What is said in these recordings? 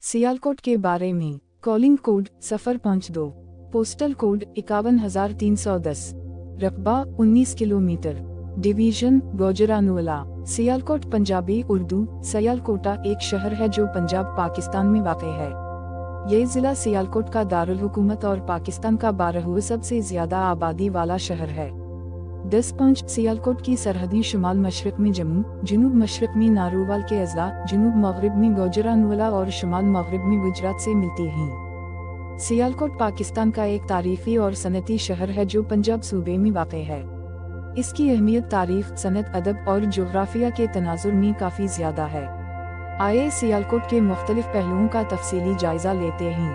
सियालकोट के बारे में। कॉलिंग कोड 052, पोस्टल कोड 51,310, रकबा 19 किलोमीटर, डिवीजन गुजरानवाला। सियालकोट पंजाबी उर्दू सियालकोटा एक शहर है जो पंजाब पाकिस्तान में वाक़ है। ये ज़िला सियालकोट का दारुल हुकूमत और पाकिस्तान का 12वां सबसे ज़्यादा आबादी वाला शहर है। 10 सियालकोट की सरहदी शुमाल मशरक़ में जम्मू, जनूब मशरक़ में नारोवाल के अज़ला, जनूब मग़रिब में गुजरानवाला और शुमाल मग़रिब में गुजरात से मिलती हैं। सियालकोट पाकिस्तान का एक तारीख़ी और सनती शहर है जो पंजाब सूबे में वाक़ है। इसकी अहमियत तारीख़, सनत, अदब और जोग्राफिया के तनाजुर में काफ़ी ज़्यादा है। आइए सियालकोट के मुख्तलिफ पहलुओं का तफसीली जायज़ा लेते हैं।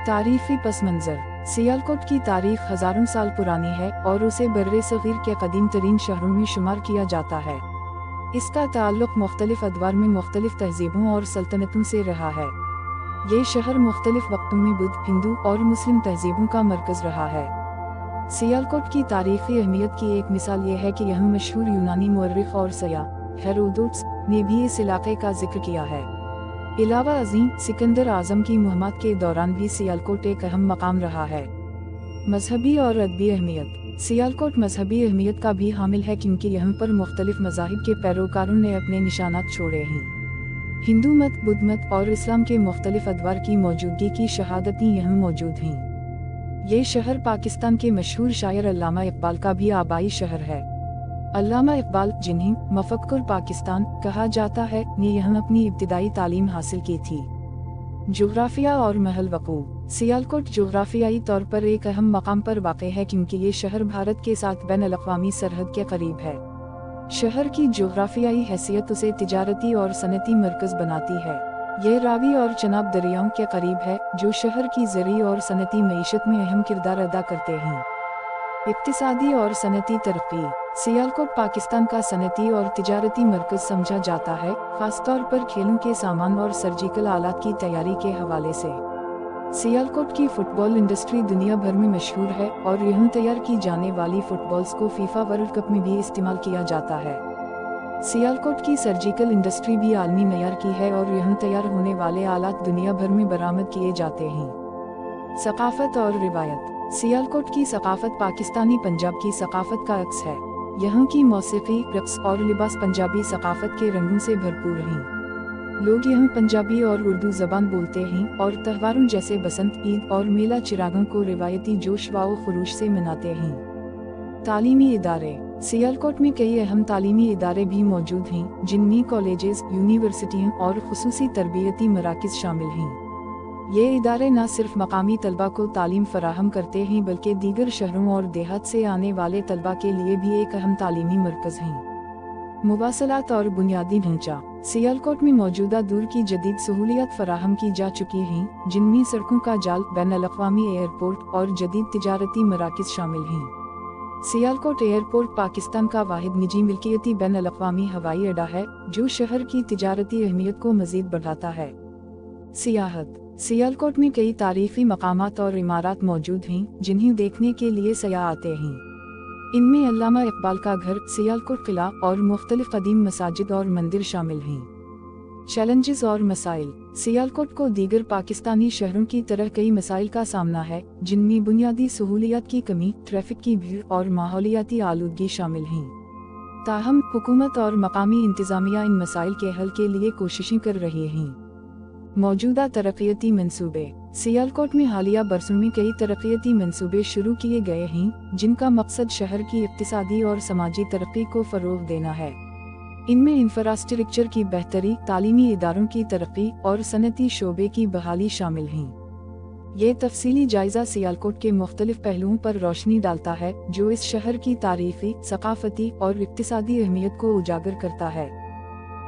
तारीख़ी पस मंज़र। सियालकोट की तारीख़ हज़ारों साल पुरानी है और उसे बर्रे सग़ीर के कदीम तरीन शहरों में शुमार किया जाता है। इसका ताल्लुक़ मुख्तलिफ अदवार में मुख्तलिफ तहज़ीबों और सल्तनतों से रहा है। ये शहर मुख्तलिफ वक्तों में बुद्ध, हिंदू और मुस्लिम तहज़ीबों का मरकज़ रहा है। सियालकोट की तारीख़ी अहमियत की एक मिसाल ये है कि यहाँ मशहूर यूनानी मुअर्रिख़ और सयाह हेरोडोटस ने भी इस इलाक़े का जिक्र किया है। इलावा अज़ीम सिकंदर आज़म की मुहिम्मत के दौरान भी सियालकोट एक अहम मकाम रहा है। मजहबी और अदबी अहमियत। सियालकोट मजहबी अहमियत का भी हामिल है क्योंकि यहाँ पर मुख्तलिफ मज़ाहिब के पैरोकारों ने अपने निशानात छोड़े हैं। हिंदू मत, बुद्ध मत और इस्लाम के मुख्तलिफ अदवार की मौजूदगी की शहादतें यहाँ मौजूद हैं। ये शहर पाकिस्तान के मशहूर शायर अल्लामा इकबाल का भी आबाई शहर है। अल्लामा इकबाल, जिन्हें मफक्कुर पाकिस्तान कहा जाता है, ने यहाँ अपनी इब्तिदाई तालीम हासिल की थी। जोग्राफिया और महल वक़ूअ। सियालकोट जोग्राफियाई तौर पर एक अहम मकाम पर वाक़ है क्योंकि ये शहर भारत के साथ बैन-अल-अक़वामी सरहद के करीब है। शहर की जोग्राफियाई हैसियत उसे तिजारती और सनती मरकज़ बनाती है। ये रावी और चनाब दरियाओं के करीब है जो शहर की ज़रई और सनती मईशत में अहम किरदार अदा करते हैं। इक़्तिसादी और सनती तरक्की। सियालकोट पाकिस्तान का सनती और तिजारती मरकज़ समझा जाता है, ख़ासतौर पर खेलों के सामान और सर्जिकल आलात की तैयारी के हवाले से। सियालकोट की फ़ुटबॉल इंडस्ट्री दुनिया भर में मशहूर है और यहाँ तैयार की जाने वाली फ़ुटबॉल्स को फीफा वर्ल्ड कप में भी इस्तेमाल किया जाता है। सियालकोट की सर्जिकल इंडस्ट्री भी आलमी मयार की है और यहाँ तैयार होने वाले आलात दुनिया भर में बरामद किए जाते हैं। सक़ाफ़त और रिवायत। सियालकोट की सक़ाफ़त पाकिस्तानी पंजाब की सक़ाफ़त का अक्स है। यहाँ की मौसीक़ी, रक़्स और लिबास पंजाबी सक़ाफ़त के रंगों से भरपूर हैं। लोग यहाँ पंजाबी और उर्दू ज़बान बोलते हैं और त्योहारों जैसे बसंत, ईद और मेला चिरागों को रिवायती जोश व ख़ुरूश से मनाते हैं। तालीमी इदारे। सियालकोट में कई अहम तालीमी इदारे भी मौजूद हैं जिनमें कॉलेजेस, यूनिवर्सिटियाँ और ख़ुसूसी तरबियती मराकिज़ शामिल हैं। ये इदारे न सिर्फ मकामी तलबा को तालीम फराहम करते हैं बल्कि दीगर शहरों और देहात से आने वाले तलबा के लिए भी एक अहम तालीमी मरकज़ हैं। मुवासलात और बुनियादी ढांचा। सियालकोट में मौजूदा दूर की जदीद सहूलियात फराहम की जा चुकी हैं जिनमें सड़कों का जाल, बैन-अल-अक़वामी एयरपोर्ट और जदीद तिजारती मराकिज़ शामिल हैं। सियालकोट एयरपोर्ट पाकिस्तान का वाहिद निजी मिल्कियती बैन-अल-अक़वामी हवाई अड्डा है जो शहर की तिजारती अहमियत को मज़ीद बढ़ाता है। सियाहत। सियालकोट में कई तारीख़ी मकामात और इमारत मौजूद हैं जिन्हें देखने के लिए सयाह आते हैं। इनमें अल्लामा इकबाल का घर, सियालकोट किला और मुख्तलिफ कदीम मसाजिद और मंदिर शामिल हैं। चैलेंजेस और मसाइल। सियालकोट को दीगर पाकिस्तानी शहरों की तरह कई मसाइल का सामना है जिनमें बुनियादी सहूलियात की कमी, ट्रैफिक की भीड़ और माहौलियाती आलूदगी शामिल हैं। ताहम हुकूमत और मकामी इंतज़ामिया इन मसाइल के हल के लिए कोशिशें कर रही हैं। मौजूदा तरक्याती मंसूबे। सियालकोट में हालिया बरसों में कई तरक्याती मंसूबे शुरू किए गए हैं जिनका मकसद शहर की इक़्तिसादी और समाजी तरक्की को फ़रोग़ देना है। इनमें इंफ्रास्ट्रक्चर की बेहतरी, तालीमी इदारों की तरक्की और सनती शोबे की बहाली शामिल हैं। ये तफसीली जायज़ा सियालकोट के मुख्तलिफ पहलुओं पर रोशनी डालता है जो इस शहर की तारीख़ी, सक़ाफ़ती और इक़्तिसादी अहमियत को उजागर करता है।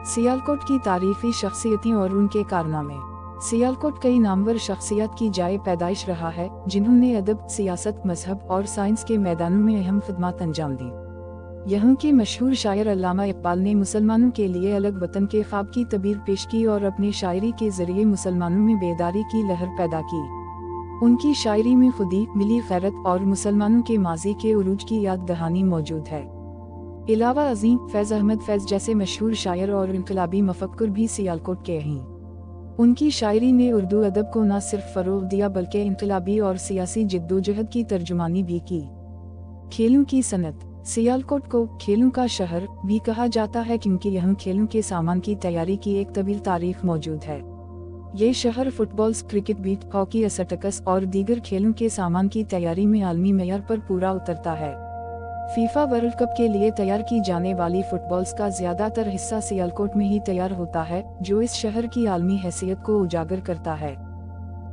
सियालकोट की तारीख़ी शख्सियतें और उनके कारनामे। सियालकोट कई नामवर शख्सियत की जाए पैदाइश रहा है जिन्होंने अदब, सियासत, मजहब और साइंस के मैदानों में अहम खिदमत अंजाम दी। यहाँ के मशहूर शायर अल्लामा इकबाल ने मुसलमानों के लिए अलग वतन के ख्वाब की तबीर पेश की और अपनी शायरी के ज़रिए मुसलमानों में बेदारी की लहर पैदा की। उनकी शायरी में खुदी, मिली खैरत और मुसलमानों के माजी के उरूज की याद दहानी मौजूद है। इलावा अज़ीम, फैज़ अहमद फैज़ जैसे मशहूर शायर और इनकलाबी मफक्कुर भी सियालकोट के हैं। उनकी शायरी ने उर्दू अदब को न सिर्फ फ़रोग़ दिया बल्कि इनकलाबी और सियासी जद्दोजहद की तर्जुमानी भी की। खेलों की सनत। सियालकोट को खेलों का शहर भी कहा जाता है क्योंकि यहाँ खेलों के सामान की तैयारी की एक तवील तारीख मौजूद है। ये शहर फुटबॉल, क्रिकेट, बीट हॉकी, एथलेटिक्स और दीगर खेलों के सामान की तैयारी में आलमी मेयार पर पूरा उतरता है। फीफा वर्ल्ड कप के लिए तैयार की जाने वाली फुटबॉल्स का ज़्यादातर हिस्सा सियालकोट में ही तैयार होता है, जो इस शहर की आलमी हैसियत को उजागर करता है।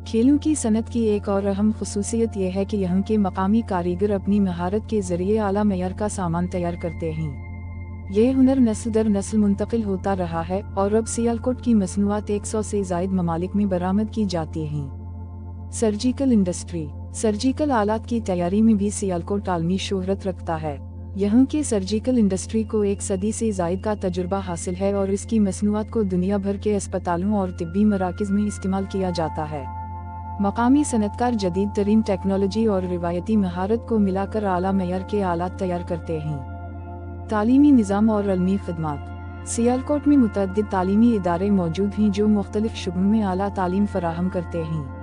खेलों की सनत की एक और अहम खुसूसियत यह है कि यहाँ के मकामी कारीगर अपनी महारत के जरिए आला मेयार का सामान तैयार करते हैं। ये हुनर नस्ल दर नस्ल मुंतकिल होता रहा है और अब सियालकोट की मसनूआत 100 से ज़ायद ममालिक में बरामद की जाती हैं। Surgical industry. सर्जिकल आलात की तैयारी में भी सियालकोट आलमी शोहरत रखता है। यहाँ के सर्जिकल इंडस्ट्री को 1 सदी से ज़ायद का तजुर्बा हासिल है और इसकी मसनूआत को दुनिया भर के अस्पतालों और तिब्बी मराकज़ में इस्तेमाल किया जाता है। मकामी सनतकार जदीद तरीन टेक्नोलॉजी और रिवायती महारत को मिलाकर आला मेयार के आलात तैयार करते हैं। तालीमी निज़ाम और अलमी खदमात। सियालकोट में मुतअद्दिद तालीमी इदारे मौजूद हैं जो मुख्तलिफ शुबों में आला तालीम फराहम करते हैं।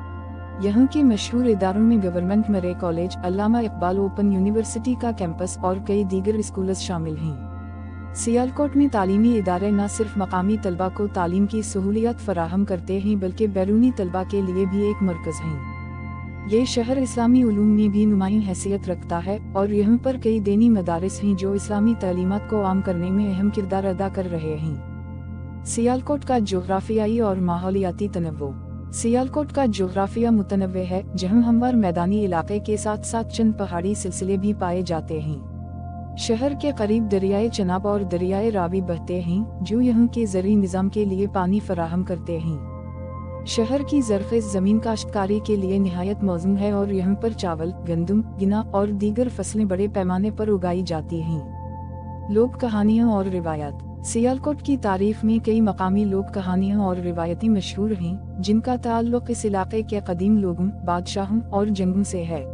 यहाँ के मशहूर इदारों में गवर्नमेंट मरे कॉलेज, अल्लामा इकबाल ओपन यूनिवर्सिटी का कैंपस और कई दीगर स्कूल्स शामिल हैं। सियालकोट में तालीमी इदारे न सिर्फ मकामी तलबा को तालीम की सहूलियत फराहम करते हैं बल्कि बैरूनी तलबा के लिए भी एक मरकज़ हैं। ये शहर इस्लामी उलूम में भी नुमायां हैसियत रखता है और यहाँ पर कई दीनी मदारिस हैं जो इस्लामी तालीमात को आम करने में अहम किरदार अदा कर रहे हैं। सियालकोट का जोग्राफियाई और माहौलियाती तनव्वुर। सियालकोट का जोग्राफिया मुतनव्वे है, जहाँ हमवार मैदानी इलाके के साथ साथ चंद पहाड़ी सिलसिले भी पाए जाते हैं। शहर के करीब दरियाए चनाब और दरियाए रावी बहते हैं जो यहाँ के ज़री निज़ाम के लिए पानी फराहम करते हैं। शहर की ज़रख़ेज़ ज़मीन काश्तकारी के लिए निहायत मौज़ून है और यहाँ पर चावल, गंदम, गन्ना और दीगर फसलें बड़े पैमाने पर उगाई जाती हैं। लोक कहानियाँ और रिवायात। सियालकोट की तारीख में कई मकामी लोक कहानियाँ और रिवायतें मशहूर हैं जिनका ताल्लुक़ इस इलाके के कदीम लोगों, बादशाहों और जंगों से है।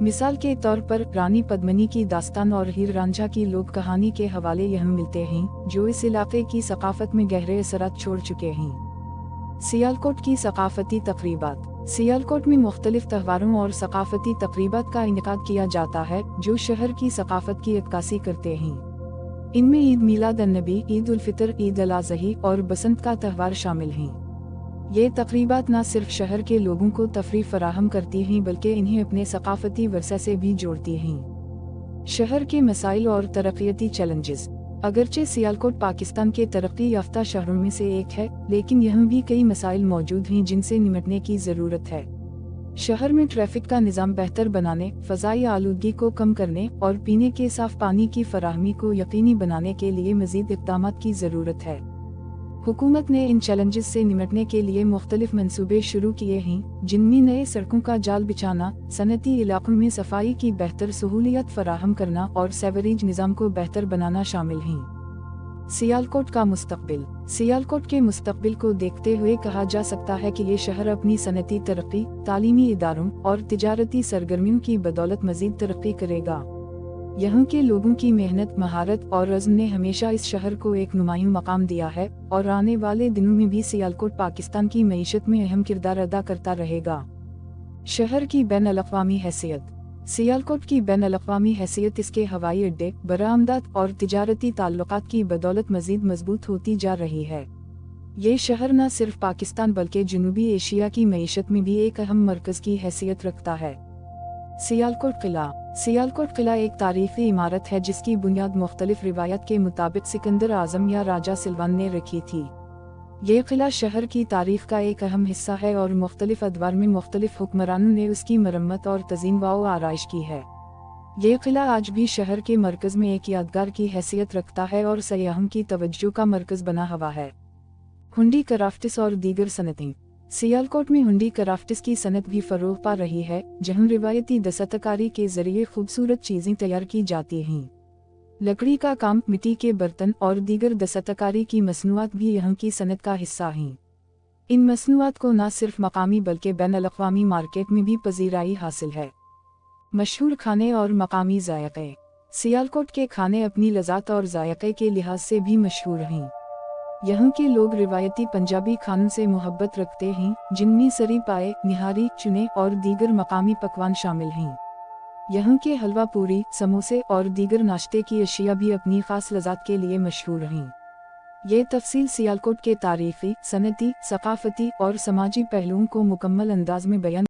मिसाल के तौर पर रानी पद्मिनी की दास्तान और हीर रांझा की लोक कहानी के हवाले यहाँ मिलते हैं जो इस इलाके की सकाफत में गहरे असरात छोड़ चुके हैं। सियालकोट की सकाफती तक़रीबात। सियालकोट में मुख्तलिफ त्योहारों और सकाफती तक़रीबात का इनेकाद किया जाता है जो शहर की सकाफत की अक्कासी करते हैं। इनमें ईद मिलाद अन्नबी, ईद उल फितर, ईद अल अज़ही और बसंत का त्यौहार शामिल हैं। ये तक़रीबात न सिर्फ शहर के लोगों को तफरीह फराहम करती हैं बल्कि इन्हें अपने सकाफती वरसे से भी जोड़ती हैं। शहर के मसाइल और तरक्याती चैलेंजेस। अगरचे सियालकोट पाकिस्तान के तरक्की याफ्ता शहरों में से एक है, लेकिन यहाँ भी कई मसाइल मौजूद हैं जिनसे निपटने की ज़रूरत है। शहर में ट्रैफिक का निज़ाम बेहतर बनाने, फ़ज़ाई आलूदगी को कम करने और पीने के साफ़ पानी की फराहमी को यकीनी बनाने के लिए मज़ीद इक़दामात की ज़रूरत है। हुकूमत ने इन चैलेंजेस से निपटने के लिए मुख्तलिफ मंसूबे शुरू किए हैं जिनमें नए सड़कों का जाल बिछाना, सनती इलाकों में सफाई की बेहतर सहूलियत फराहम करना और सेवरेज निज़ाम को बेहतर बनाना शामिल हैं। सियालकोट का मुस्तकबिल। सियालकोट के मुस्तकबिल को देखते हुए कहा जा सकता है कि ये शहर अपनी सनती तरक्की, तालीमी इदारों और तिजारती सरगर्मियों की बदौलत मज़ीद तरक्की करेगा। यहाँ के लोगों की मेहनत, महारत और अज़्म ने हमेशा इस शहर को एक नुमायां मकाम दिया है और आने वाले दिनों में भी सियालकोट पाकिस्तान की मईशत में अहम किरदार अदा करता रहेगा। शहर की बैन-अल-अक़वामी हैसियत। सियालकोट की बैन-अल-अक़वामी हैसियत इसके हवाई अड्डे, बरामदात और तिजारती ताल्लुकात की बदौलत मज़ीद मजबूत होती जा रही है। ये शहर न सिर्फ पाकिस्तान बल्कि जनूबी एशिया की मईशत में भी एक अहम मरकज़ की हैसियत रखता है। सियालकोट किला। सियालकोट किला एक तारीखी इमारत है जिसकी बुनियाद मुख्तलिफ रिवायत के मुताबिक सिकंदर आज़म या राजा सिल्वान ने रखी थी। ये किला शहर की तारीख का एक अहम हिस्सा है और मुख्तलिफ अदवार में मुख्तलिफ हुक्मरानों ने उसकी मरम्मत और तज़ीन व आराइश की है। ये किला आज भी शहर के मरकज़ में एक यादगार की हैसियत रखता है और सयाहों की तवज्जो का मरकज़ बना हुआ है। हुंडी क्राफ्टिस और दीगर सनतें। सियालकोट में हुंडी क्राफ्टिस की सनत भी फ़रोग़ पा रही है, जहाँ रिवायती दस्तकारी के ज़रिए खूबसूरत चीज़ें तैयार की जाती हैं। लकड़ी का काम, मिट्टी के बर्तन और दीगर दस्तकारी की मसनूआत भी यहाँ की सनत का हिस्सा हैं। इन मसनूआत को न सिर्फ मकामी बल्कि बैन-अल-अक़वामी मार्केट में भी पज़ीराई हासिल है। मशहूर खाने और मकामी ज़ायक़े। सियालकोट के खाने अपनी लज़्ज़त और ज़ायक़े के लिहाज से भी मशहूर हैं। यहाँ के लोग रिवायती पंजाबी खानों से मोहब्बत रखते हैं, जिनमें सरी पाए, निहारी, चुने और दीगर मकामी पकवान शामिल हैं। यहाँ के हलवा पूरी, समोसे और दीगर नाश्ते की अशिया भी अपनी खास लज़्ज़त के लिए मशहूर हैं। ये तफसील सियालकोट के तारीख़ी, सनती, सक़ाफ़ती और समाजी पहलुओं को मुकम्मल अंदाज में बयान